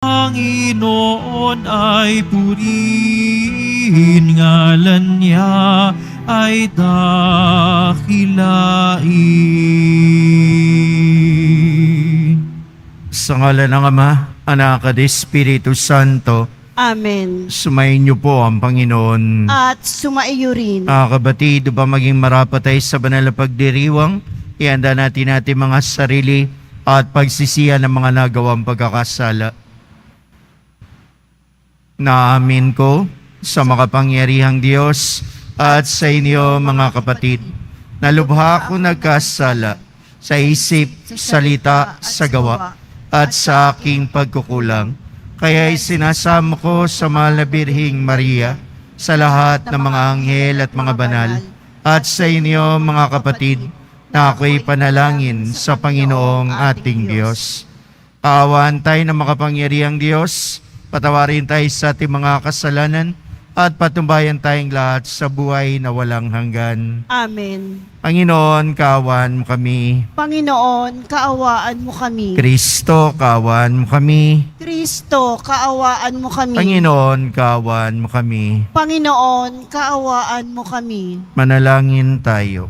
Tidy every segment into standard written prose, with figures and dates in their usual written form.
Panginoon ay purihin, ngalan niya ay dakilain. Sa ngalan ng Ama, Anak at Espiritu Santo, Amen. sumayin niyo po ang Panginoon. At sumaiyo rin. Kapatid, upang maging marapat tayo sa banal na pagdiriwang, ihanda natin mga sarili at pagsisihan ng mga nagawang pagkakasala. Naamin ko sa makapangyarihang Diyos at sa inyo mga kapatid, na lubha ko nagkasala sa isip, salita, sa gawa, at sa aking pagkukulang. Kaya isinasamo ko sa mahal na Birhing Maria, sa lahat ng mga anghel at mga banal, at sa inyo mga kapatid, na ako'y panalangin sa Panginoong ating Diyos. Kaawaan tayo ng makapangyarihang Diyos, patawarin tayo sa ating mga kasalanan, at patumbayan tayong lahat sa buhay na walang hanggan. Amen. Panginoon, kaawaan mo kami. Panginoon, kaawaan mo kami. Kristo, kaawaan mo kami. Kristo, kaawaan mo kami. Panginoon, kaawaan mo kami. Panginoon, kaawaan mo kami. Manalangin tayo.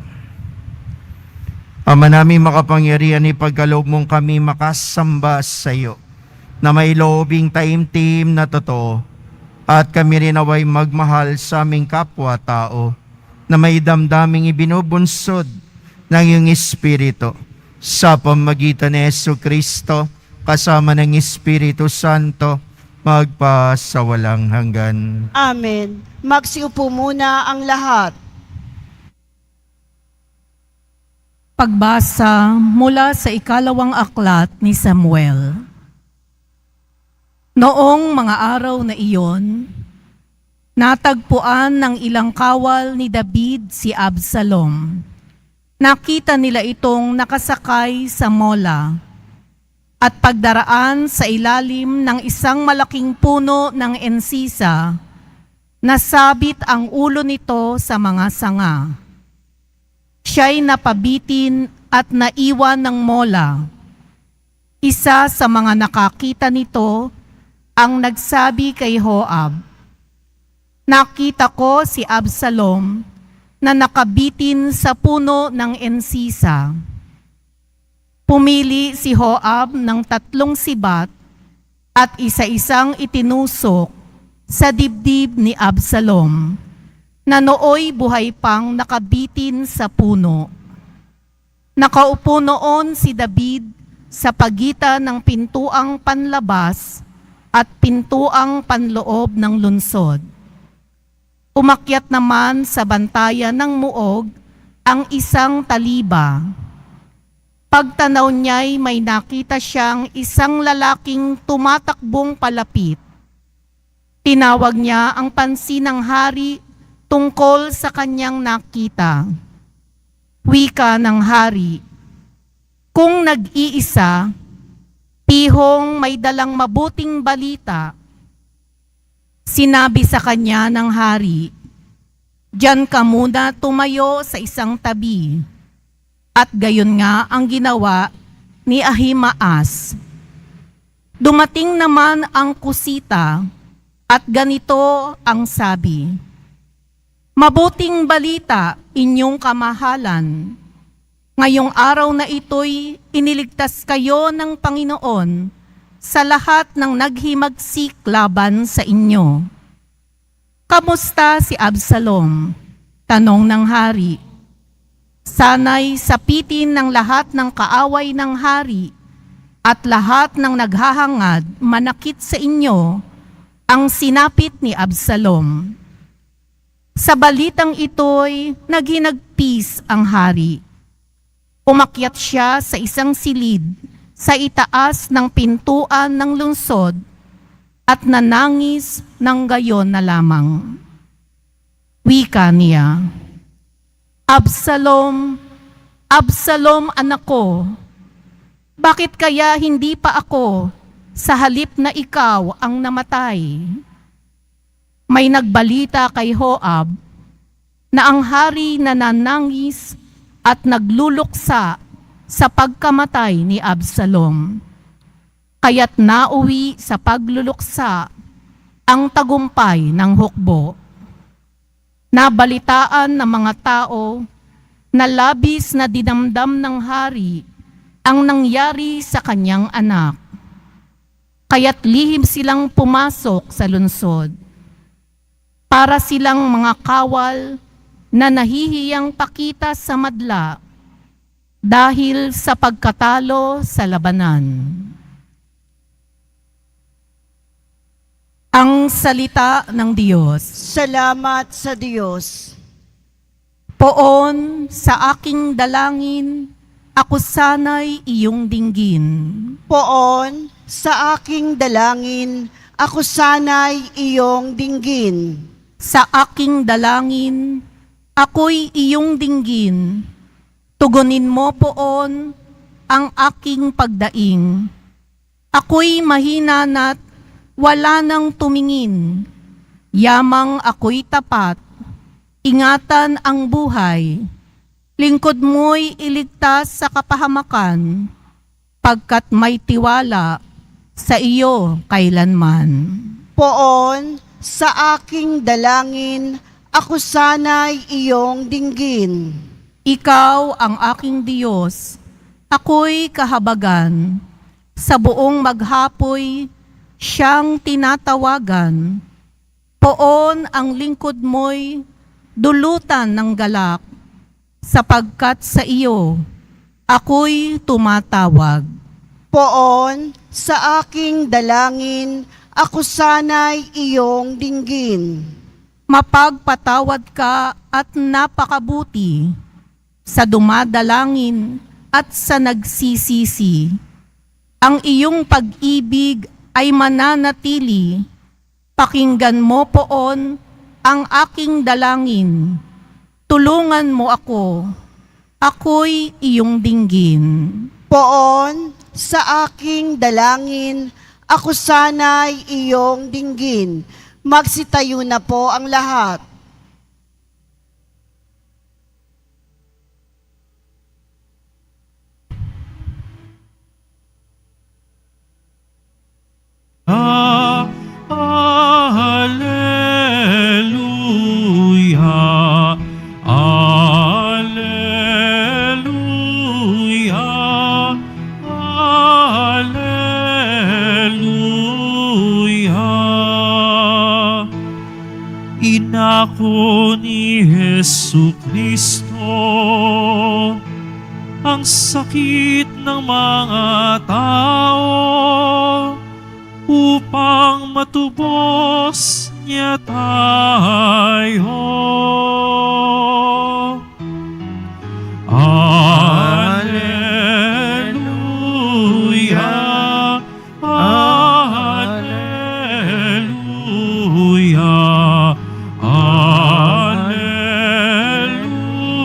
Ama namin makapangyarihan, ipagkaloob mong kami makasamba sa iyo, na may loobing taimtim na totoo, at kami rin away magmahal sa aming kapwa-tao, na may damdaming ibinubunsod ng iyong Espiritu, sa pamagitan ni Jesucristo, kasama ng Espiritu Santo, magpasawalang hanggan. Amen. Magsiupo muna ang lahat. Pagbasa mula sa ikalawang aklat ni Samuel. Noong mga araw na iyon, natagpuan ng ilang kawal ni David si Absalom. Nakita nila itong nakasakay sa mola, at pagdaraan sa ilalim ng isang malaking puno ng ensisa, nasabit ang ulo nito sa mga sanga. Siya'y napabitin at naiwan ng mola. Isa sa mga nakakita nito ang nagsabi kay Joab, "Nakita ko si Absalom na nakabitin sa puno ng ensisa." Pumili si Joab ng 3 sibat at isa-isang itinusok sa dibdib ni Absalom, na nooy buhay pang nakabitin sa puno. Nakaupo noon si David sa pagitan ng pintuang panlabas at pintuang panloob ng lungsod. Umakyat naman sa bantayan ng muog ang isang taliba. Pagtanaw niya'y may nakita siyang isang lalaking tumatakbong palapit. Tinawag niya ang pansin ng hari tungkol sa kanyang nakita. Wika ng hari, "Kung nag-iisa, tihong may dalang mabuting balita." Sinabi sa kanya ng hari, "Diyan ka muna tumayo sa isang tabi." At gayon nga ang ginawa ni Ahimaas. Dumating naman ang kusita at ganito ang sabi, "Mabuting balita, inyong kamahalan. Ngayong araw na ito'y iniligtas kayo ng Panginoon sa lahat ng naghimagsik laban sa inyo." "Kamusta si Absalom?" tanong ng hari. Sana'y sapitin ng lahat ng kaaway ng hari at lahat ng naghahangad manakit sa inyo ang sinapit ni Absalom. Sa balitang ito'y naghinagpis ang hari. Umakyat siya sa isang silid sa itaas ng pintuan ng lungsod at nanangis ng gayon na lamang. Wika niya, "Absalom, Absalom anak ko, bakit kaya hindi pa ako sa halip na ikaw ang namatay?" May nagbalita kay Joab na ang hari nananangis at nagluluksa sa pagkamatay ni Absalom. kaya't nauwi sa pagluluksa ang tagumpay ng hukbo. Nabalitaan ng mga tao na labis na dinamdam ng hari ang nangyari sa kanyang anak. Kaya't lihim silang pumasok sa lungsod. Para silang mga kawal na nahihiyang pakita sa madla dahil sa pagkatalo sa labanan. Ang salita ng Diyos. Salamat sa Diyos. Poon sa aking dalangin, ako sana'y iyong dinggin. Poon sa aking dalangin, ako sana'y iyong dinggin. Sa aking dalangin, ako'y iyong dinggin. Tugunin mo poon ang aking pagdaing. Ako'y mahina na't wala nang tumingin. Yamang ako'y tapat, ingatan ang buhay. Lingkod mo'y iligtas sa kapahamakan, pagkat may tiwala sa iyo kailanman. Poon sa aking dalangin, ako sana'y iyong dinggin. Ikaw ang aking Diyos, ako'y kahabagan. Sa buong maghapoy, siyang tinatawagan. Poon ang lingkod mo'y dulutan ng galak, sapagkat sa iyo, ako'y tumatawag. Poon sa aking dalangin, ako sana'y iyong dinggin. Mapagpatawad ka at napakabuti sa dumadalangin at sa nagsisisi. Ang iyong pag-ibig ay mananatili. Pakinggan mo poon ang aking dalangin. Tulungan mo ako. Ako'y iyong dinggin. Poon sa aking dalangin, ako sana'y iyong dinggin. Magsitayo na po ang lahat. Alleluia, Alleluia, Alleluia. Inako ni Jesucristo ang sakit ng mga tao upang matubos niya tayo. Alleluia, Alleluia,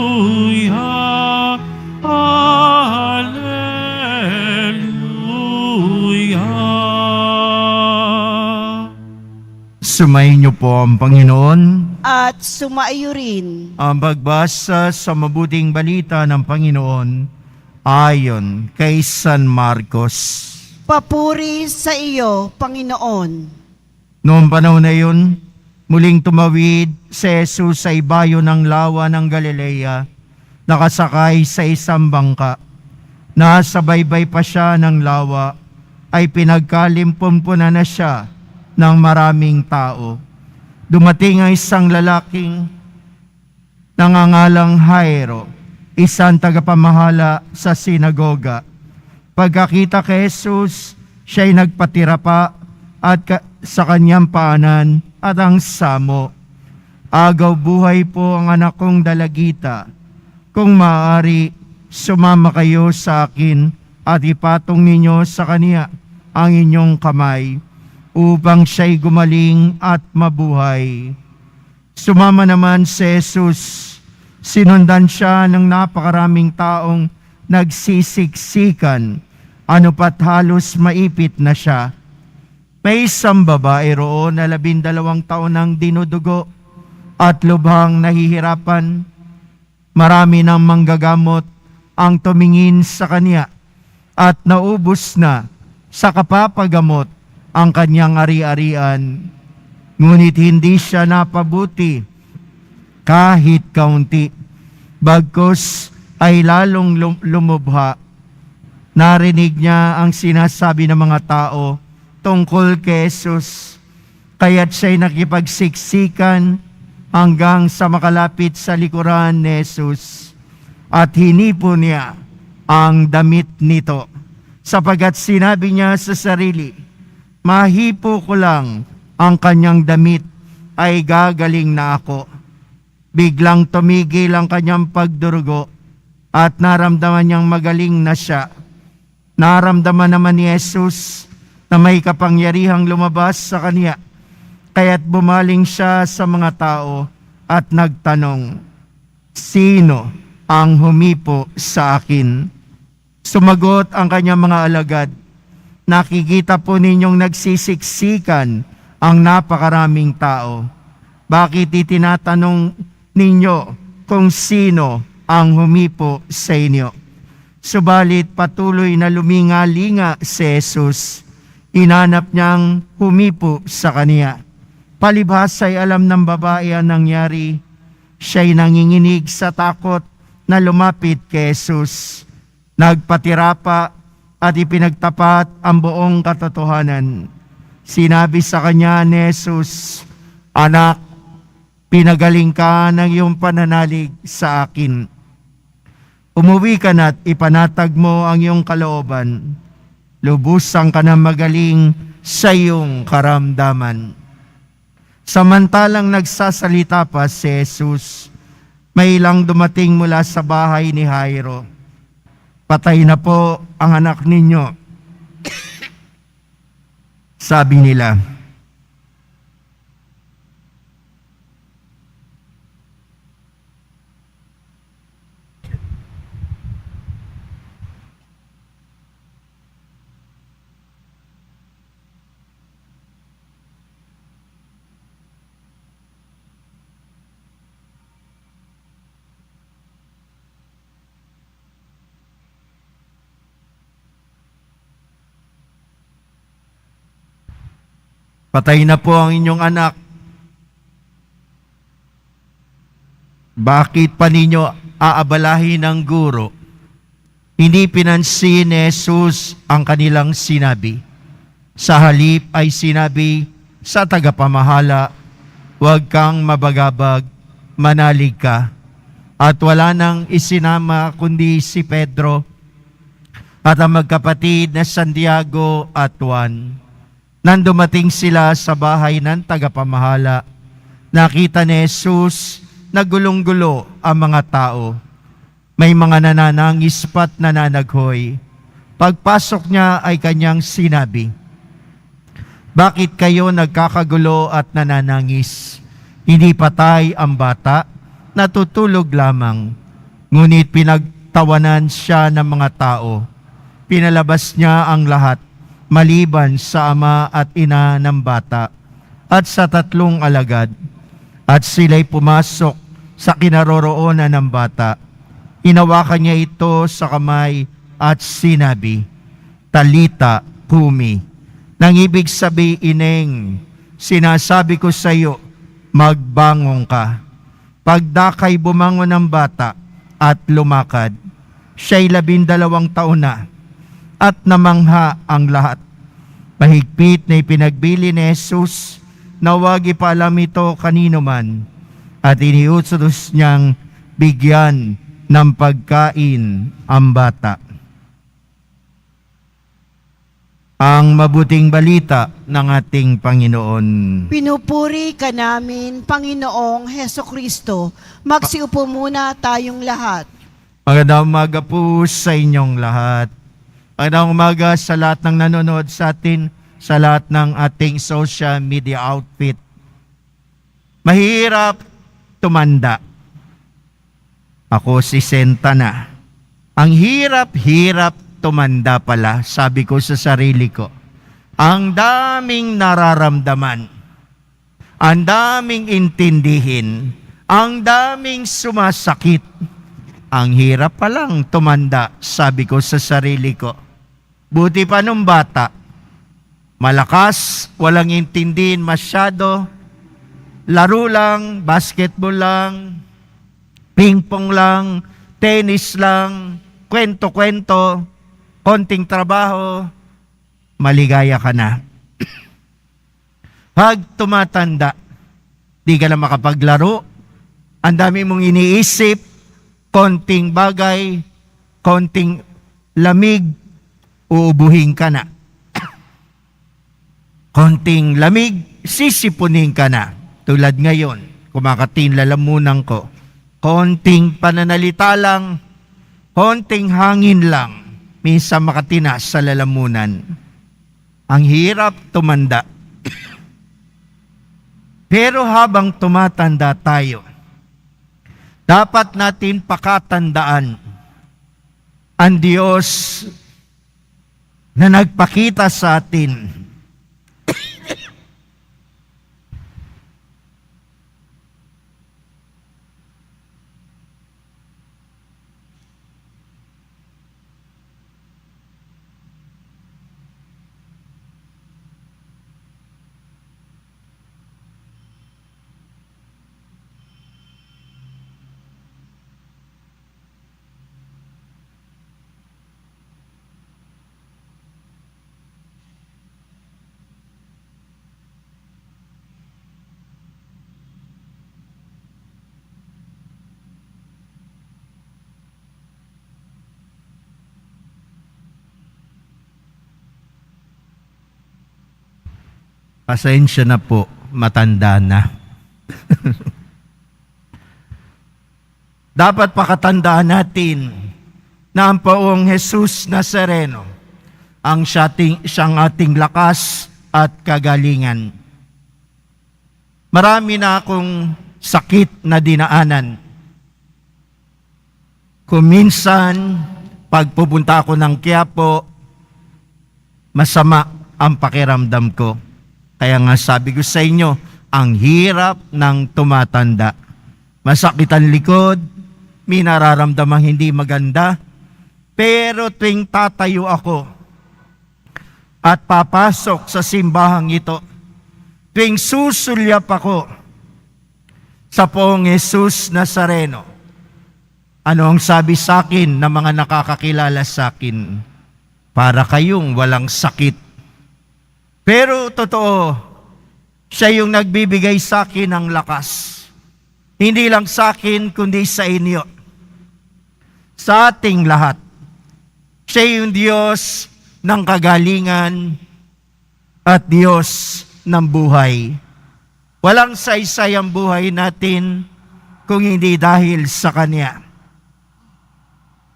Alleluia, Alleluia. Sumayin niyo po ang Panginoon. At sumaiyo rin. Ang pagbasa sa mabuting balita ng Panginoon ayon kay San Marcos. Papuri sa iyo, Panginoon. Noong panahon na yun, muling tumawid si Jesus sa ibayo ng lawa ng Galilea, nakasakay sa isang bangka. Nasa baybay pa siya ng lawa, ay pinagkalimpumpunan na siya ng maraming tao. Dumating ang isang lalaking nangangalang Jairo, isang tagapamahala sa sinagoga. Pagkakita kay Jesus, siya'y nagpatira pa at sa kanyang paanan at ang samo. Agaw buhay po ang anak kong dalagita. Kung maaari, sumama kayo sa akin at ipatong ninyo sa kanya ang inyong kamay upang siya'y gumaling at mabuhay. Sumama naman si Jesus. Sinundan siya ng napakaraming taong nagsisiksikan, ano pat halos maipit na siya. May isang babae roon na 12 taon nang dinudugo at lubhang nahihirapan. Marami ng manggagamot ang tumingin sa kanya at naubos na sa kapapagamot ang kanyang ari-arian, ngunit hindi siya napabuti kahit kaunti. Bagkus ay lalong lumubha. Narinig niya ang sinasabi ng mga tao tungkol kay Jesus, kaya't siya'y nakipagsiksikan hanggang sa makalapit sa likuran ni Jesus at hinipo niya ang damit nito, sapagkat sinabi niya sa sarili, mahipo ko lang ang kanyang damit ay gagaling na ako. Biglang tumigil ang kanyang pagdurugo at naramdaman niyang magaling na siya. Naramdaman naman ni Jesus na may kapangyarihang lumabas sa kanya, kaya't bumaling siya sa mga tao at nagtanong, sino ang humipo sa akin? Sumagot ang kanyang mga alagad, nakikita po ninyong nagsisiksikan ang napakaraming tao. Bakit itinatanong ninyo kung sino ang humipo sa inyo? Subalit patuloy na luminga-linga si Jesus. Inanap niyang humipo sa kaniya. Palibhas ay alam ng babae ang nangyari. Siya'y nanginginig sa takot na lumapit kay Jesus. Nagpatira pa at ipinagtapat ang buong katotohanan. Sinabi sa kanya ni Jesus, anak, pinagaling ka ng iyong pananalig sa akin. Umuwi ka na't ipanatag mo ang iyong kalooban. Lubusan ka na magaling sa iyong karamdaman. Samantalang nagsasalita pa si Jesus, may ilang dumating mula sa bahay ni Jairo. Patay na po ang anak ninyo. Sabi nila. Patay na po ang inyong anak. Bakit pa ninyo aabalahin ng guro? Hindi pinansin ni Jesus ang kanilang sinabi. Sa halip ay sinabi sa tagapamahala, huwag kang mabagabag, manalig ka. At wala nang isinama kundi si Pedro at ang magkapatid na Santiago at Juan. Nang dumating sila sa bahay ng tagapamahala, nakita ni Jesus na gulong-gulo ang mga tao. May mga nananangis pa't nananaghoy. Pagpasok niya ay kanyang sinabi, bakit kayo nagkakagulo at nananangis? Hindi patay ang bata, natutulog lamang. Ngunit pinagtawanan siya ng mga tao. Pinalabas niya ang lahat, maliban sa ama at ina ng bata at sa 3 alagad. At sila'y pumasok sa kinaroroonan ng bata. Hinawakan niya ito sa kamay at sinabi, Talita kumi. Nang ibig sabihin, sinasabi ko sa iyo, magbangon ka. Pagdakay bumangon ng bata at lumakad. Siya'y 12 taon na at namangha ang lahat. Mahigpit na ipinagbili ni Jesus na huwag ipaalam ito kanino man at iniutos niyang bigyan ng pagkain ang bata. Ang mabuting balita ng ating Panginoon. Pinupuri ka namin, Panginoong Hesukristo. Magsiupo muna tayong lahat. Magandang umaga po sa inyong lahat. Magandang umaga sa lahat ng nanonood sa atin, sa lahat ng ating social media outfit. Mahirap tumanda. Ako 60 na. Ang hirap-hirap tumanda pala, sabi ko sa sarili ko. Ang daming nararamdaman. Ang daming intindihin. Ang daming sumasakit. Ang hirap palang tumanda, sabi ko sa sarili ko. Buti pa nung bata, Malakas, walang intindihin masyado, laro lang, basketball lang, ping-pong lang, tennis lang, kwento-kwento, konting trabaho, maligaya ka na. Pag tumatanda, di ka na makapaglaro, ang dami mong iniisip, konting bagay, konting lamig, uubuhin ka na. Konting lamig, sisipunin ka na. Tulad ngayon, kumakatin lalamunan ko. Konting pananalita lang, konting hangin lang, minsan makatina sa lalamunan. Ang hirap tumanda. Pero habang tumatanda tayo, dapat natin pakatandaan ang Diyos na nagpakita sa atin pasensya na po, matanda na. Dapat pakatandaan natin na ang Poong Jesus Nazareno ang siyang ating lakas at kagalingan. Marami na akong sakit na dinaanan. Kung minsan, pag pupunta ako ng Quiapo, masama ang pakiramdam ko. Kaya nga sabi ko sa inyo, ang hirap ng tumatanda. Masakit ang likod, may nararamdamang hindi maganda, pero tuwing tatayo ako at papasok sa simbahang ito, tuwing susulyap ako sa Poong Jesus Nazareno, ano ang sabi sa akin ng mga nakakakilala sa akin? Para kayong walang sakit. Pero totoo, siya yung nagbibigay sa akin ng lakas. Hindi lang sa akin, kundi sa inyo. Sa ating lahat. Siya yung Diyos ng kagalingan at Diyos ng buhay. Walang saysay ang buhay natin kung hindi dahil sa Kanya.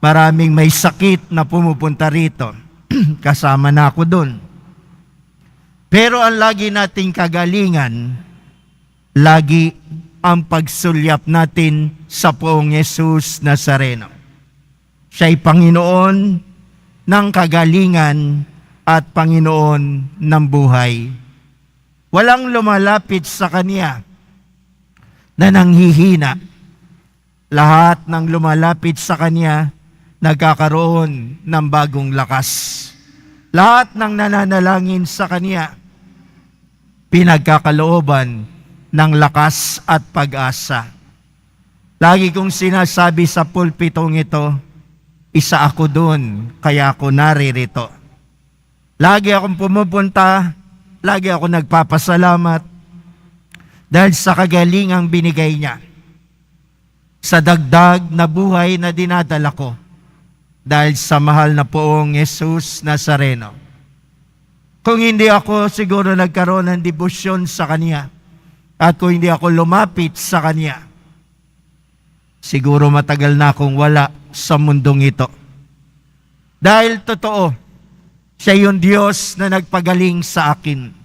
Maraming may sakit na pumupunta rito. Kasama na ako doon. Pero ang lagi nating kagalingan, lagi ang pagsulyap natin sa Poong Jesus Nazareno. Siya'y Panginoon ng kagalingan at Panginoon ng buhay. Walang lumalapit sa Kanya na nanghihina. Lahat ng lumalapit sa Kanya nagkakaroon ng bagong lakas. Lahat ng nananalangin sa Kanya, pinagkakalooban ng lakas at pag-asa. Lagi kong sinasabi sa pulpitong ito, isa ako doon, kaya ako naririto. Lagi akong pumupunta, lagi ako nagpapasalamat dahil sa kagalingang binigay niya. Sa dagdag na buhay na dinadala ko, dahil sa mahal na Poong Jesus Nazareno. Kung hindi ako siguro nagkaroon ng debosyon sa Kanya, at kung hindi ako lumapit sa Kanya, siguro matagal na akong wala sa mundong ito. Dahil totoo, siya yung Diyos na nagpagaling sa akin.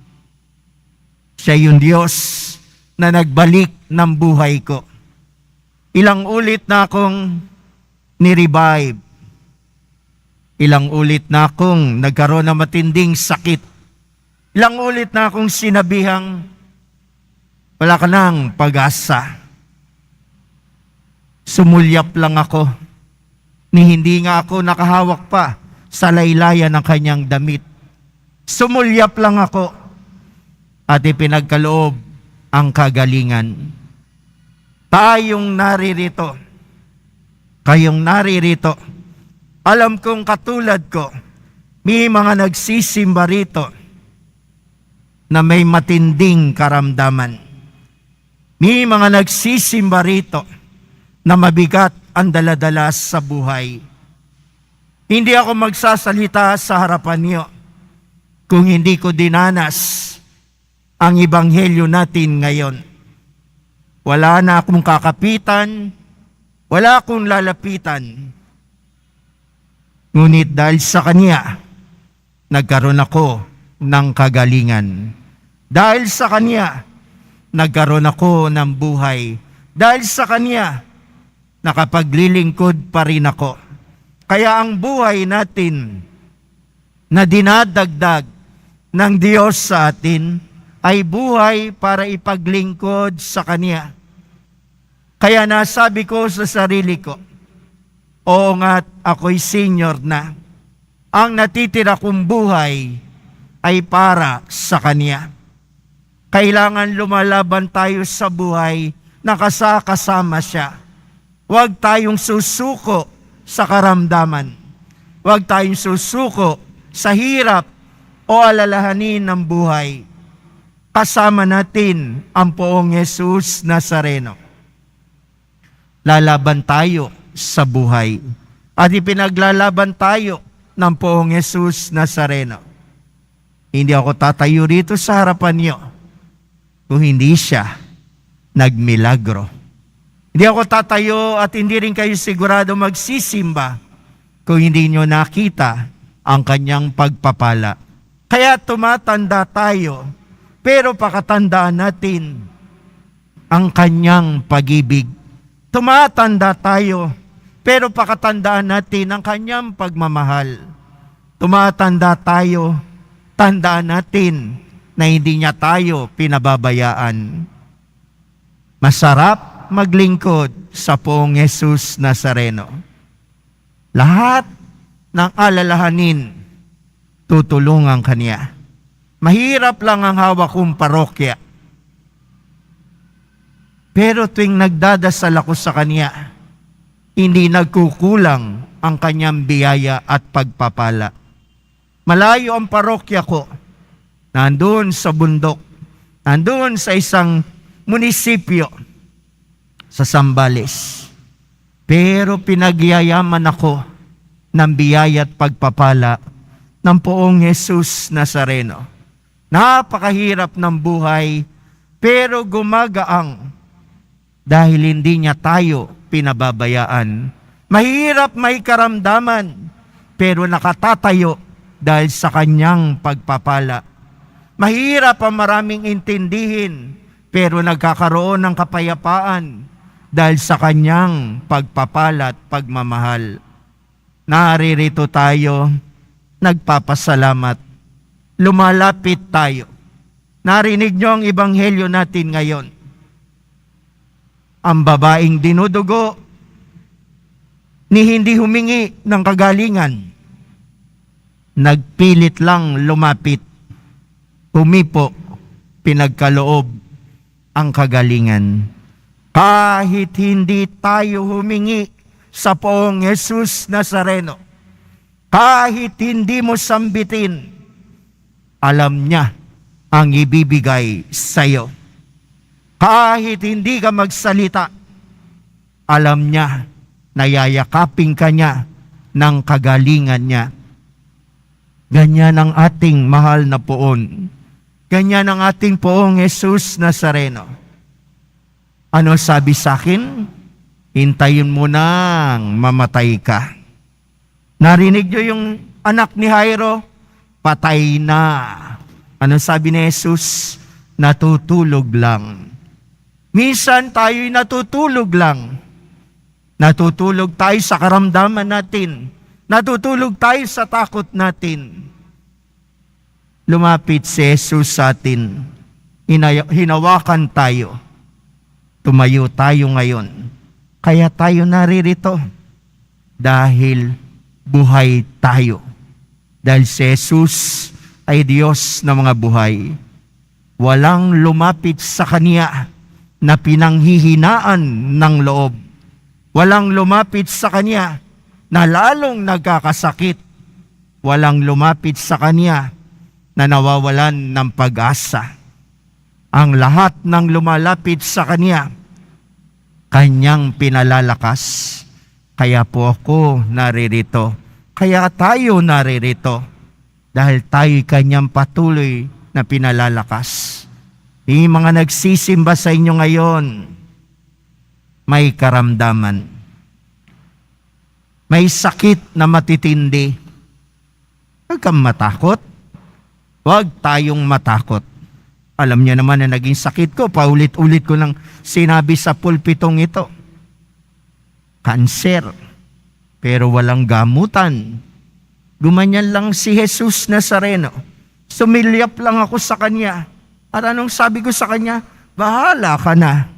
Siya yung Diyos na nagbalik ng buhay ko. Ilang ulit na akong ni-revive. Ilang ulit na akong nagkaroon ng matinding sakit. Ilang ulit na akong sinabihang, wala ka ng pag-asa. Sumulyap lang ako, ni hindi nga ako nakahawak pa sa laylayan ng kanyang damit. Sumulyap lang ako at ipinagkaloob ang kagalingan. Tayong naririto, kayong naririto, alam kong katulad ko, may mga nagsisimba rito na may matinding karamdaman. May mga nagsisimba rito na mabigat ang daladala sa buhay. Hindi ako magsasalita sa harapan niyo kung hindi ko dinanas ang ebanghelyo natin ngayon. Wala na akong kakapitan, wala akong lalapitan. Ngunit dahil sa Kanya, nagkaroon ako ng kagalingan. Dahil sa Kanya, nagkaroon ako ng buhay. Dahil sa Kanya, nakapaglilingkod pa rin ako. Kaya ang buhay natin na dinadagdag ng Diyos sa atin ay buhay para ipaglingkod sa Kanya. Kaya nasabi ko sa sarili ko, oo nga't ako'y senior na. Ang natitira kong buhay ay para sa Kanya. Kailangan lumalaban tayo sa buhay na kasama siya. Huwag tayong susuko sa karamdaman. Huwag tayong susuko sa hirap o alalahanin ng buhay. Kasama natin ang Poong Jesus Nazareno. Lalaban tayo sa buhay at ipinaglalaban tayo ng Poong Jesus Nazareno. Hindi ako tatayo rito sa harapan niyo kung hindi siya nagmilagro. Hindi ako tatayo at hindi rin kayo sigurado magsisimba kung hindi nyo nakita ang kanyang pagpapala. Kaya tumatanda tayo, pero pakatandaan natin ang kanyang pag-ibig. Tumatanda tayo, pero pakatandaan natin ang kanyang pagmamahal. Tumatanda tayo, tandaan natin na hindi niya tayo pinababayaan. Masarap maglingkod sa Poong Jesus Nazareno. Lahat ng alalahanin, tutulungan Kanya. Mahirap lang ang hawak kong parokya. Pero tuwing nagdadasal ako sa Kanya, hindi nagkukulang ang Kanyang biyaya at pagpapala. Malayo ang parokya ko, nandun sa bundok, nandun sa isang munisipyo, sa Zambales. Pero pinagyayaman ako ng biyaya at pagpapala ng Poong Jesus Nazareno. Napakahirap ng buhay, pero gumagaang dahil hindi niya tayo pinababayaan. Mahirap may karamdaman, pero nakatatayo dahil sa kanyang pagpapala. Mahirap ang maraming intindihin, pero nagkakaroon ng kapayapaan dahil sa kanyang pagpapala at pagmamahal. Naririto tayo, nagpapasalamat, lumalapit tayo. Narinig niyo ang ebanghelyo natin ngayon. Ang babaeng dinudugo ni hindi humingi ng kagalingan. Nagpilit lang lumapit. Humipo, pinagkaloob ang kagalingan. Kahit hindi tayo humingi sa Poong Jesus Nazareno, kahit hindi mo sambitin, alam niya ang ibibigay sa iyo. Kahit hindi ka magsalita, alam niya na yayakapin ka niya ng kagalingan niya. Ganyan ang ating mahal na Poon. Ganyan ang ating Poong Jesus Nazareno. Ano sabi sa akin? Hintayin mo nang mamatay ka. Narinig niyo yung anak ni Jairo? Patay na. Ano sabi ni Jesus? Natutulog lang. Minsan tayo'y natutulog lang. Natutulog tayo sa karamdaman natin. Natutulog tayo sa takot natin. Lumapit si Jesus sa atin. Hinawakan tayo. Tumayo tayo ngayon. Kaya tayo naririto. Dahil buhay tayo. Dahil si Jesus ay Diyos ng mga buhay. Walang lumapit sa Kanya na pinanghihinaan ng loob. Walang lumapit sa Kanya na lalong nagkakasakit. Walang lumapit sa Kanya na nawawalan ng pag-asa. Ang lahat ng lumalapit sa Kanya, Kanyang pinalalakas. Kaya po ako naririto. Kaya tayo naririto. Dahil tayo'y Kanyang patuloy na pinalalakas. Yung mga nagsisimba sa inyo ngayon, may karamdaman. May sakit na matitindi. Huwag kang matakot. Huwag tayong matakot. Alam niyo naman na naging sakit ko, paulit-ulit ko lang sinabi sa pulpitong ito. Kanser. Pero walang gamutan. Gumanyan lang si Jesus Nazareno. Sumilyap lang ako sa Kanya. At anong sabi ko sa Kanya? Bahala ka na.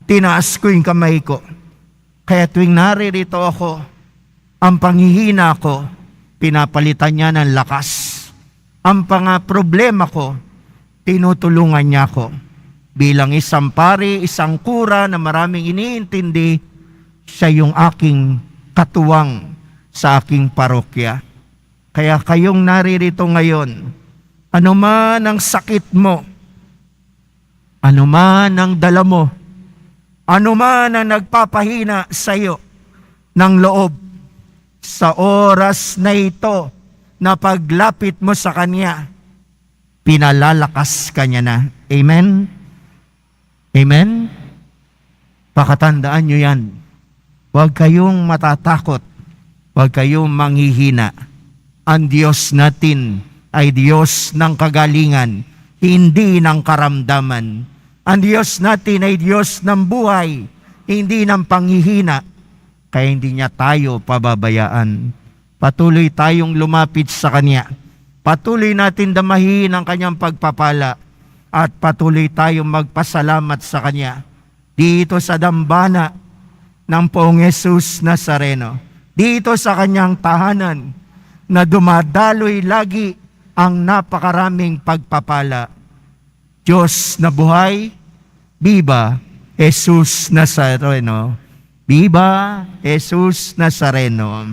Tinaas ko yung kamay ko. Kaya tuwing naririto ako, ang panghihina ko, pinapalitan niya ng lakas. Ang problema ko, tinutulungan niya ako. Bilang isang pari, isang kura na maraming iniintindi, siya yung aking katuwang sa aking parokya. Kaya kayong naririto ngayon, ano man ang sakit mo, ano man ang dala mo, ano man ang nagpapahina sa iyo ng loob, sa oras na ito na paglapit mo sa Kanya, pinalalakas Kanya na. Amen? Amen? Pakatandaan nyo yan. Huwag kayong matatakot. Huwag kayong manghihina. Ang Diyos natin ay Diyos ng kagalingan, hindi ng karamdaman. Ang Diyos natin ay Diyos ng buhay, hindi ng panghihina. Kaya hindi niya tayo pababayaan. Patuloy tayong lumapit sa Kanya. Patuloy natin damahin ang Kanyang pagpapala. At patuloy tayong magpasalamat sa Kanya. Dito sa dambana ng Poong Jesus Nazareno. Dito sa Kanyang tahanan na dumadaloy lagi ang napakaraming pagpapala. Diyos na buhay, Viva Jesus Nazareno. Viva Jesus Nazareno.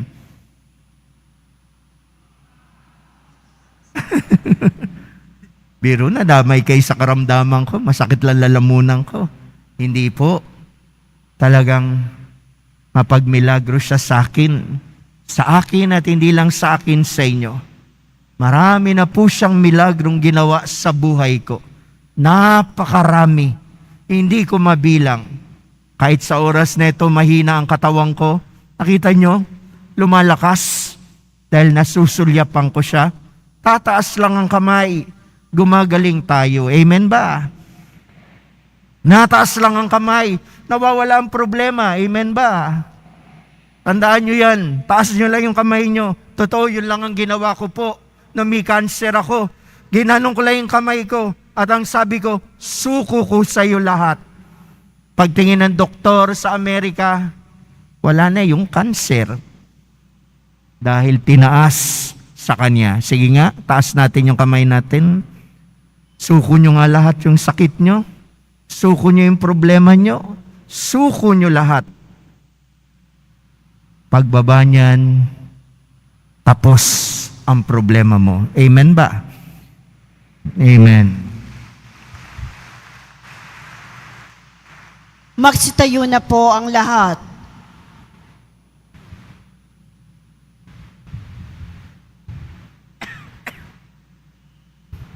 Biro na, damay kayo sa karamdaman ko, masakit lang lalamunan ko. Hindi po. Talagang mapagmilagro siya sa akin. Sa akin at hindi lang sa akin sa inyo. Marami na po siyang milagrong ginawa sa buhay ko. Napakarami. Hindi ko mabilang. Kahit sa oras na ito mahina ang katawan ko, nakita nyo, lumalakas dahil nasusulyapan ko siya. Tataas lang ang kamay, gumagaling tayo. Amen ba? Nataas lang ang kamay, nawawala ang problema. Amen ba? Tandaan nyo yan, taas nyo lang yung kamay nyo. Totoo, yun lang ang ginawa ko po. Na may cancer ako. Ginanong ko lang yung kamay ko. At ang sabi ko, suko ko sa iyo lahat. Pagtingin ng doktor sa Amerika, wala na yung cancer. Dahil tinaas sa Kanya. Sige nga, taas natin yung kamay natin. Suko nyo nga lahat yung sakit nyo. Suko nyo yung problema nyo. Suko nyo lahat. Pagbaba niyan, tapos ang problema mo. Amen ba? Amen. Magsitayo na po ang lahat.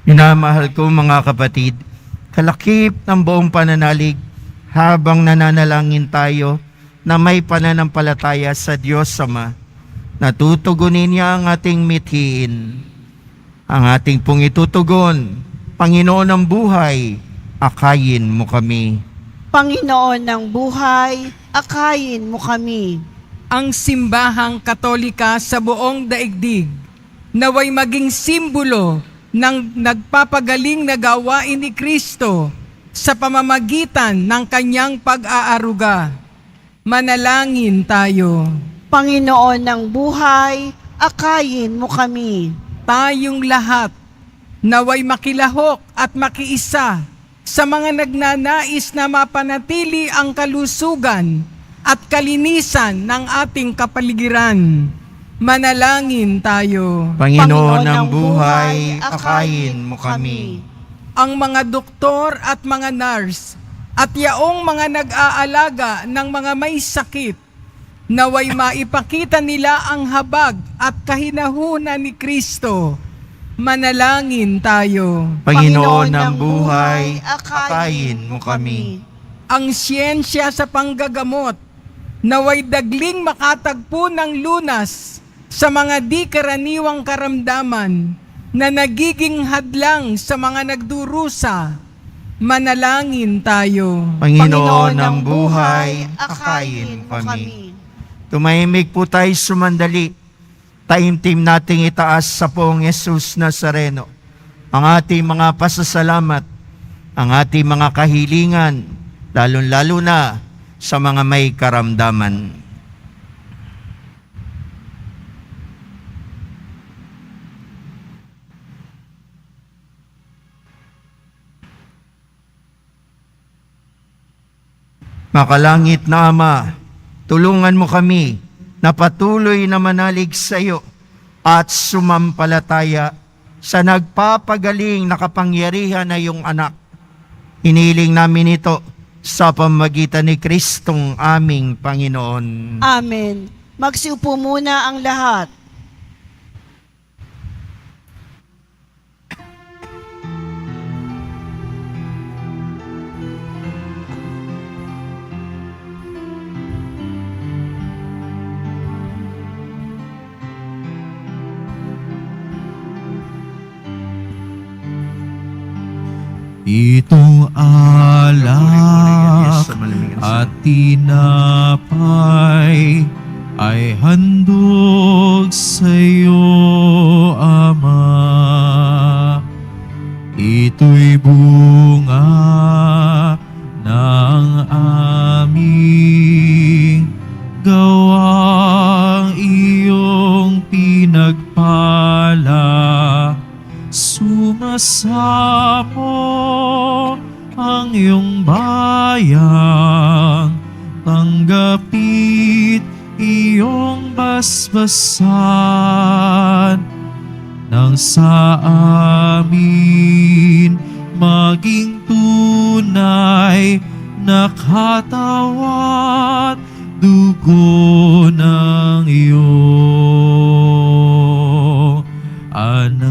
Minamahal ko mga kapatid, kalakip ng buong pananalig habang nananalangin tayo na may pananampalataya sa Diyos Ama, natutugunin niya ang ating mithiin. Ang ating pong itutugon, Panginoon ng buhay, akayin mo kami. Panginoon ng buhay, akayin mo kami. Ang simbahang katolika sa buong daigdig, naway maging simbolo ng nagpapagaling na gawain ni Kristo sa pamamagitan ng kanyang pag-aaruga. Manalangin tayo. Panginoon ng buhay, akayin mo kami. Tayong lahat naway makilahok at makiisa sa mga nagnanais na mapanatili ang kalusugan at kalinisan ng ating kapaligiran. Manalangin tayo. Panginoon ng buhay, akayin mo kami. Ang mga doktor at mga nurse at yaong mga nag-aalaga ng mga may sakit, naway maipakita nila ang habag at kahinahunan ni Kristo. Manalangin tayo. Panginoon ng buhay, akayin mo kami. Ang siyensya sa panggagamot, naway dagling makatagpo ng lunas sa mga di karaniwang karamdaman na nagiging hadlang sa mga nagdurusa. Manalangin tayo. Panginoon ng buhay, akayin mo kami. Tumahimik po tayo sumandali. Taimtim nating itaas sa poong Jesus Nazareno ang ating mga pasasalamat, ang ating mga kahilingan, lalong-lalo na sa mga may karamdaman. Makalangit na Ama, tulungan mo kami na patuloy na manalig sa iyo at sumampalataya sa nagpapagaling na kapangyarihan na iyong anak. Hiniling namin ito sa pamamagitan ni Kristong aming Panginoon. Amen. Magsiupo muna ang lahat. Itong alak at tinapay ay handog sa iyo, Ama. Ito'y bunga ng aming gawang iyong pinagpala. Sumasamo ang iyong bayang, tanggapit iyong basbasan, nang sa amin maging tunay na katawan, dugo ng iyong anak.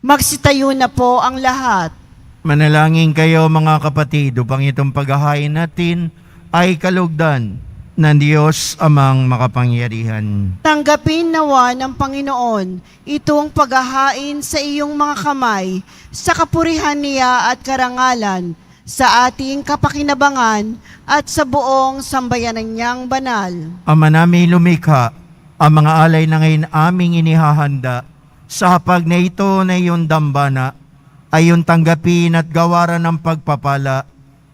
Magsitayo na po ang lahat. Manalangin kayo mga kapatid upang itong paghahain natin ay kalugdan ng Diyos amang makapangyarihan. Tanggapin nawa ng Panginoon itong paghahain sa iyong mga kamay sa kapurihan niya at karangalan sa ating kapakinabangan at sa buong sambayanan niyang banal. Ama namin lumikha, ang mga alay na ngayon aming inihahanda sa hapag na ito na iyong dambana ay iyong tanggapin at gawaran ng pagpapala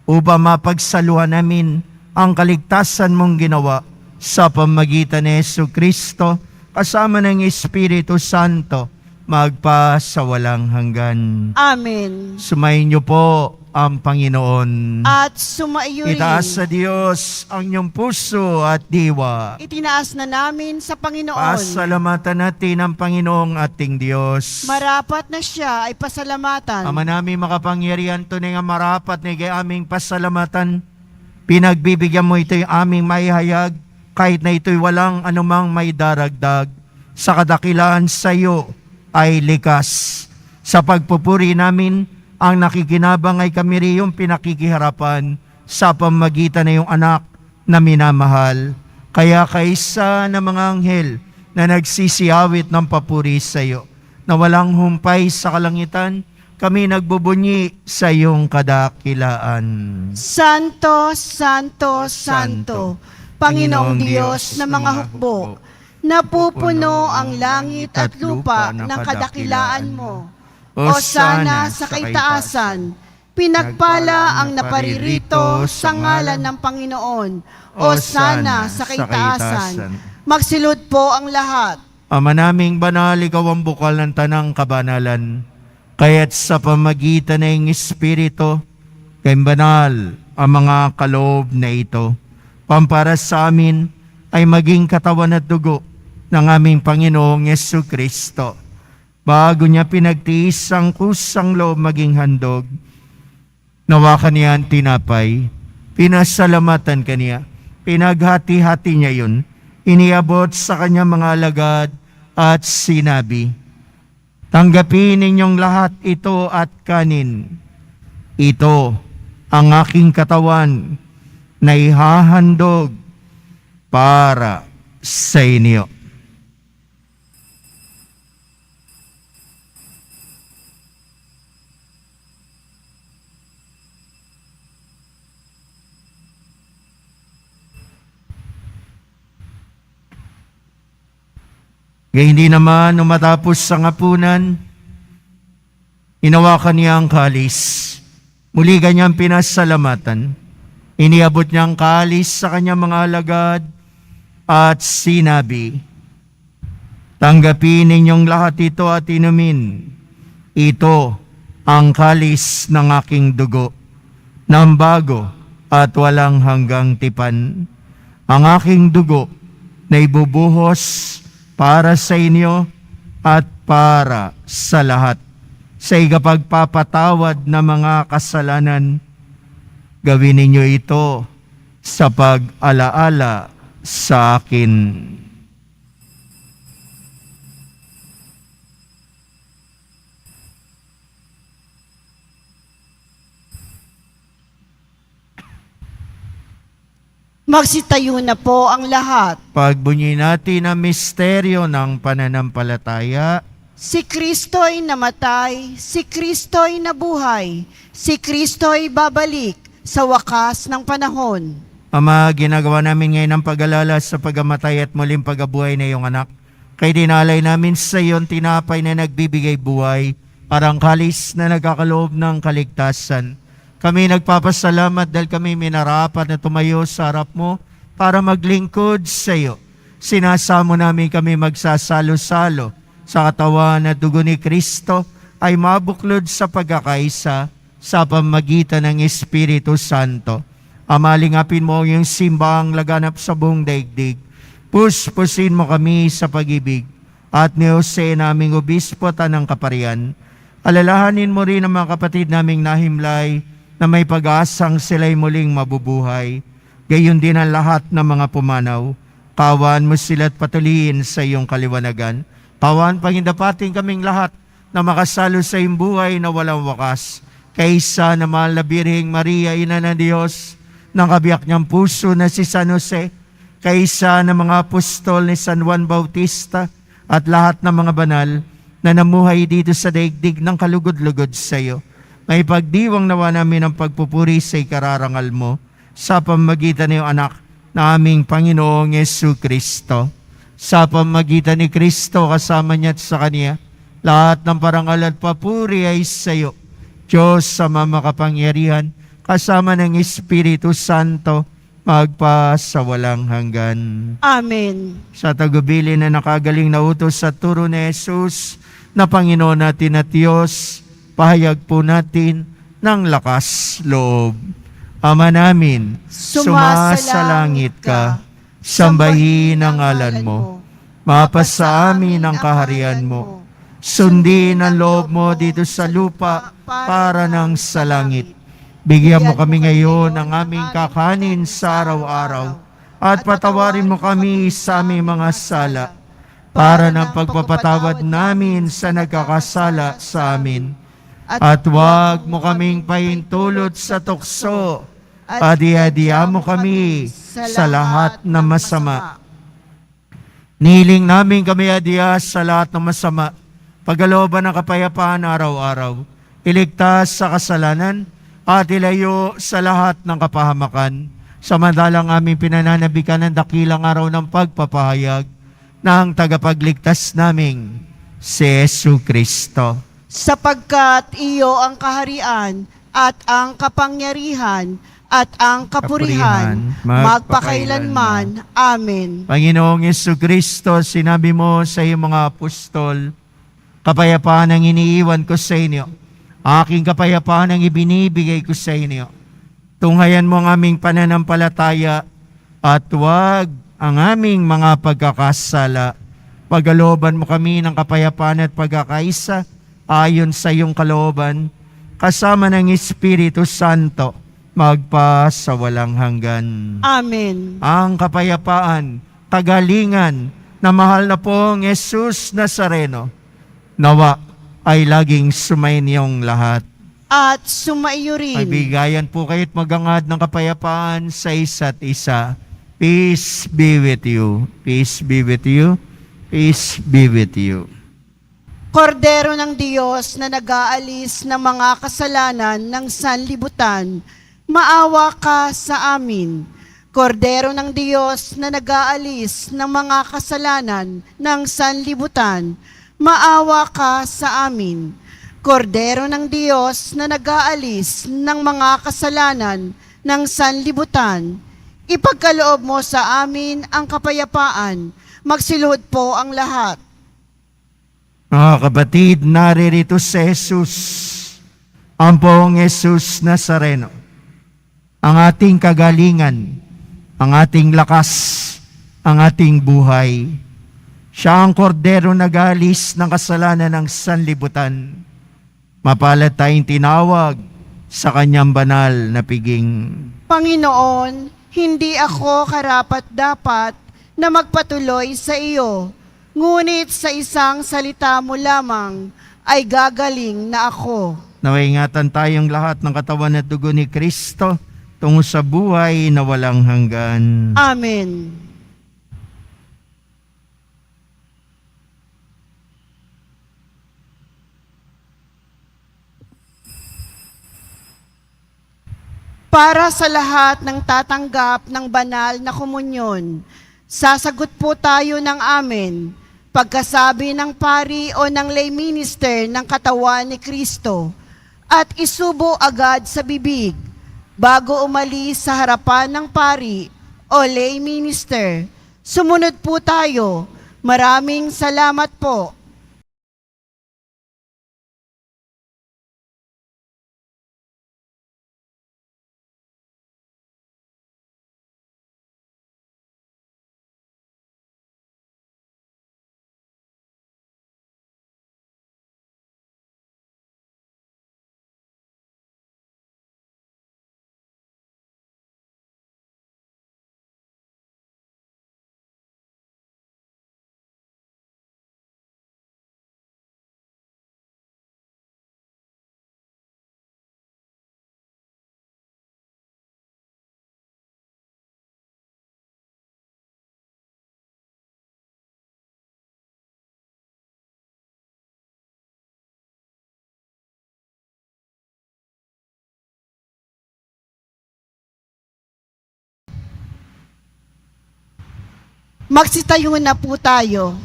upang mapagsaluhan namin ang kaligtasan mong ginawa sa pamagitan ni Jesucristo kasama ng Espiritu Santo magpa sa walang hanggan. Amen. Sumayin niyo po ang Panginoon. At sumaiyo rin. Itaas sa Diyos ang inyong puso at diwa. Itinaas na namin sa Panginoon. Pasalamatan natin ang Panginoong ating Diyos. Marapat na siya ay pasalamatan. Ama namin makapangyarihan, tunay nga marapat na kay aming pasalamatan. Pinagbibigyan mo ito'y aming maihayag, kahit na ito'y walang anumang may daragdag. Sa kadakilaan sa iyo ay likas. Sa pagpupuri namin, ang nakikinabang ay kami riyong pinakikiharapan sa pamagitan na iyong anak na minamahal. Kaya kaisa ng mga anghel na nagsisiawit ng papuri sa iyo, na walang humpay sa kalangitan, kami nagbubunyi sa iyong kadakilaan. Santo, Santo, Santo, Panginoong Diyos ng mga hukbo, napupuno ang langit at lupa ng kadakilaan mo. Hosana sa kaitaasan, pinagpala ang naparirito sa ngalan ng Panginoon. Hosana sa kaitaasan. Magsilod po ang lahat. Ama naming banal, ikaw ang bukal ng tanang kabanalan. Kaya't sa pamagitan ng Espiritu, kay banal ang mga kaloob na ito. Pampara sa amin ay maging katawan at dugo ng aming Panginoong Jesucristo. Bago niya pinagtiis ang kusang loob maging handog, nawa kaniya ang tinapay, pinasalamatan kaniya, pinaghati-hati niya yun, iniabot sa kanya mga alagad at sinabi, tanggapin ninyong lahat ito at kanin. Ito ang aking katawan na ihahandog para sa inyo. Gayun hindi naman nung matapos sa ngapunan, inawakan niya ang kalis. Muli kanyang pinasalamatan. Iniabot niya ang kalis sa kanyang mga alagad at sinabi, tanggapin ninyong lahat ito at inumin. Ito ang kalis ng aking dugo, ng bago at walang hanggang tipan. Ang aking dugo na ibubuhos para sa inyo at para sa lahat. Sa ikapagpapatawad na mga kasalanan, gawin ninyo ito sa pag-alaala sa akin. Magsitayo na po ang lahat. Pagbunyi natin ang misteryo ng pananampalataya. Si Kristo'y namatay, si Kristo'y nabuhay, si Kristo'y babalik sa wakas ng panahon. Ama, ginagawa namin ngayon ang pag-alala sa pagamatay at muling pagabuhay na iyong anak. Kay dinalay namin sa iyon tinapay na nagbibigay buhay, parang kalis na nagkakaloob ng kaligtasan. Kami nagpapasalamat dahil kami minarapat na tumayo sa harap mo para maglingkod sa iyo. Sinasamo namin kami magsasalo-salo sa katawan at dugo ni Kristo ay mabuklod sa pagkakaisa sa pamagitan ng Espiritu Santo. Amalingapin mo yung simbang laganap sa buong daigdig. Puspusin mo kami sa pag-ibig at ni Jose naming obispo tanang kaparian. Alalahanin mo rin ang mga kapatid naming nahimlay na may pag-asang sila'y muling mabubuhay. Gayon din ang lahat ng mga pumanaw. Kawan mo sila't patuloyin sa iyong kaliwanagan. Kawan pangindapating kaming lahat na makasalo sa iyong buhay na walang wakas. Kaysa na mahal na Birheng Maria, Ina ng Diyos, ng kabiyak niyang puso na si San Jose, kaysa ng mga apostol ni San Juan Bautista at lahat ng mga banal na namuhay dito sa daigdig ng kalugod-lugod sa iyo. May pagdiwang nawa namin ang pagpupuri sa ikararangal mo sa pamagitan ng anak na aming Panginoong Jesucristo. Sa pamagitan ni Kristo kasama niya at sa Kanya, lahat ng parangal at papuri ay sa iyo, Diyos sa makapangyarihan, kasama ng Espiritu Santo, magpa sa walang hanggan. Amen. Sa tagubili na nakagaling na utos sa turo ni Jesus, na Panginoon natin at Diyos, pahayag po natin ng lakas loob. Ama namin, sumasalangit ka, sambahin ang ngalan mo, mapasa amin ang kaharian mo, sundin ang loob mo dito sa lupa para ng sa langit. Bigyan mo kami ngayon ng aming kakanin sa araw-araw at patawarin mo kami sa aming mga sala para ng pagpapatawad namin sa nagkakasala sa amin. At huwag mo kaming pahintulot sa tukso at iadya mo kami sa lahat ng masama. Niling namin kami adya sa lahat ng masama, pagkalooban ng kapayapaan araw-araw, iligtas sa kasalanan at ilayo sa lahat ng kapahamakan, samantalang aming pinananabikan ng dakilang araw ng pagpapahayag ng tagapagligtas naming si Jesucristo. Sapagkat iyo ang kaharian at ang kapangyarihan at ang kapurihan, magpakailanman. Amen. Panginoong Jesucristo, sinabi mo sa iyong mga apostol, kapayapaan ang iniiwan ko sa inyo. Aking kapayapaan ang ibinibigay ko sa inyo. Tunghayan mo ang aming pananampalataya at huwag ang aming mga pagkakasala. Pagkalooban mo kami ng kapayapaan at pagkakaisa ayon sa iyong kalooban, kasama ng Espiritu Santo, magpa sa walang hanggan. Amen. Ang kapayapaan, kagalingan na mahal na pong Jesus Nazareno, nawa ay laging sumainyong lahat. At sumaiyo rin. Magbigayan po kayo't magangad ng kapayapaan sa isa't isa. Peace be with you. Peace be with you. Peace be with you. Kordero ng Diyos na nag-aalis ng mga kasalanan ng sanlibutan, maawa ka sa amin. Kordero ng Diyos na nag-aalis ng mga kasalanan ng sanlibutan, maawa ka sa amin. Kordero ng Diyos na nag-aalis ng mga kasalanan ng sanlibutan, ipagkaloob mo sa amin ang kapayapaan. Magsiluhod po ang lahat. Mga kapatid, naririto si Jesus, ang pong Jesus Nazareno, ang ating kagalingan, ang ating lakas, ang ating buhay. Siya ang kordero nag-aalis ng kasalanan ng sanlibutan. Mapalad tayong tinawag sa kanyang banal na piging. Panginoon, hindi ako karapat-dapat na magpatuloy sa iyo, ngunit sa isang salita mo lamang ay gagaling na ako. Naway ingatan tayong lahat ng katawan at dugo ni Kristo tungo sa buhay na walang hanggan. Amen. Para sa lahat ng tatanggap ng banal na komunyon, sasagot po tayo ng amen pagkasabi ng pari o ng lay minister ng katawan ni Kristo at isubo agad sa bibig bago umalis sa harapan ng pari o lay minister. Sumunod po tayo. Maraming salamat po. Magsitayo na po tayo.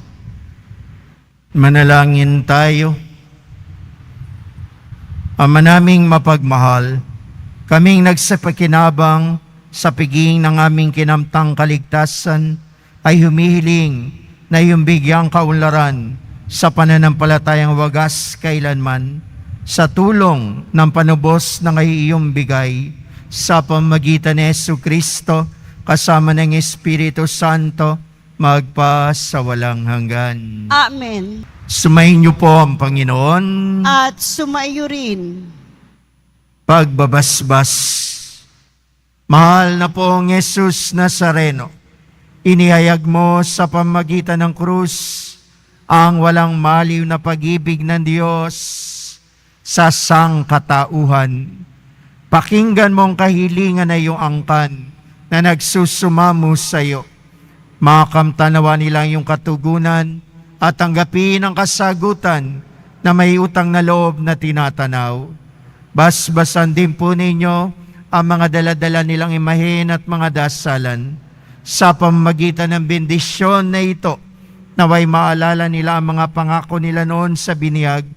Manalangin tayo. Ama naming mapagmahal, kaming nagsapakinabang sa piging ng aming kinamtang kaligtasan ay humihiling na iyong bigyang kaunlaran sa pananampalatayang wagas kailanman sa tulong ng panubos ng iyong bigay sa pamagitan ni Jesucristo kasama ng Espiritu Santo magpa sa walang hanggan. Amen. Sumayin niyo po ang Panginoon. At sumaiyo rin. Pagbabasbas. Mahal na pong Jesus Nazareno, inihayag mo sa pamagitan ng krus ang walang maliw na pag-ibig ng Diyos sa sangkatauhan. Pakinggan mong kahilingan na iyong angkan na nagsusumamo sa iyo. Makamtanawa nila yung katugunan at tanggapin ang kasagutan na may utang na loob na tinatanaw. Basbasan din po ninyo ang mga daladala nilang imahen at mga dasalan sa pamamagitan ng bendisyon na ito, naway maalala nila ang mga pangako nila noon sa biniyag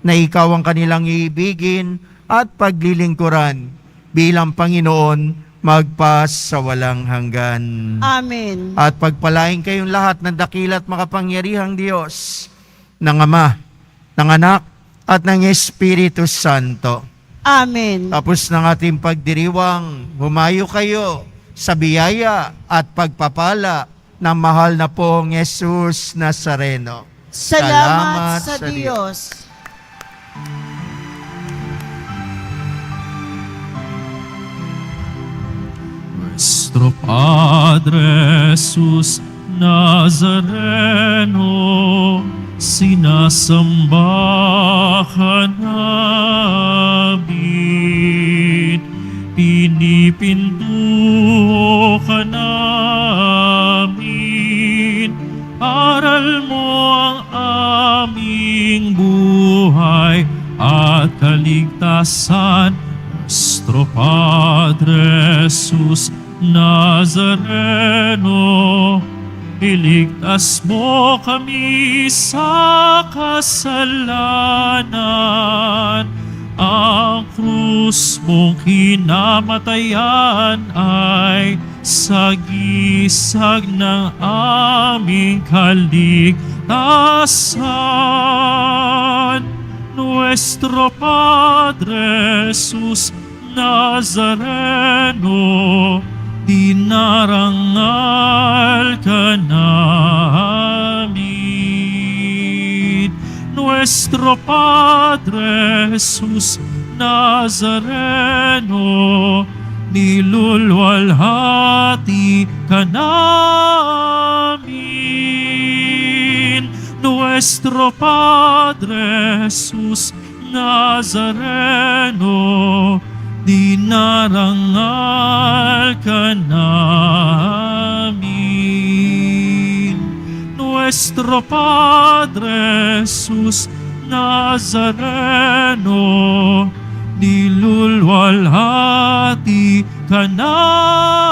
na ikaw ang kanilang iibigin at paglilingkuran bilang Panginoon magpasawalang hanggan. Amen. At pagpalain kayong lahat ng dakila't makapangyarihang Diyos, ng Ama, ng Anak, at ng Espiritu Santo. Amen. Tapos ng ating pagdiriwang, humayo kayo sa biyaya at pagpapala ng mahal na pong Jesus Nazareno. Salamat sa Diyos. Nuestro Padre Jesus Nazareno, sinasamba ka namin, pinipinto ka namin, aral mo ang aming buhay at kaligtasan. Nuestro Padre Jesus Nazareno, iligtas mo kami sa kasalanan. Ang krus mong kinamatayan ay sagisag ng aming kaligtasan. Nuestro Padre Jesus Nazareno, dinarangal ka namin. Nuestro Padre Jesus Nazareno, nilulwalhati ka namin. Nuestro Padre Jesus Nazareno, dinarangal ka namin. Nuestro Padre Jesus Nazareno, nilulwalhati ka namin.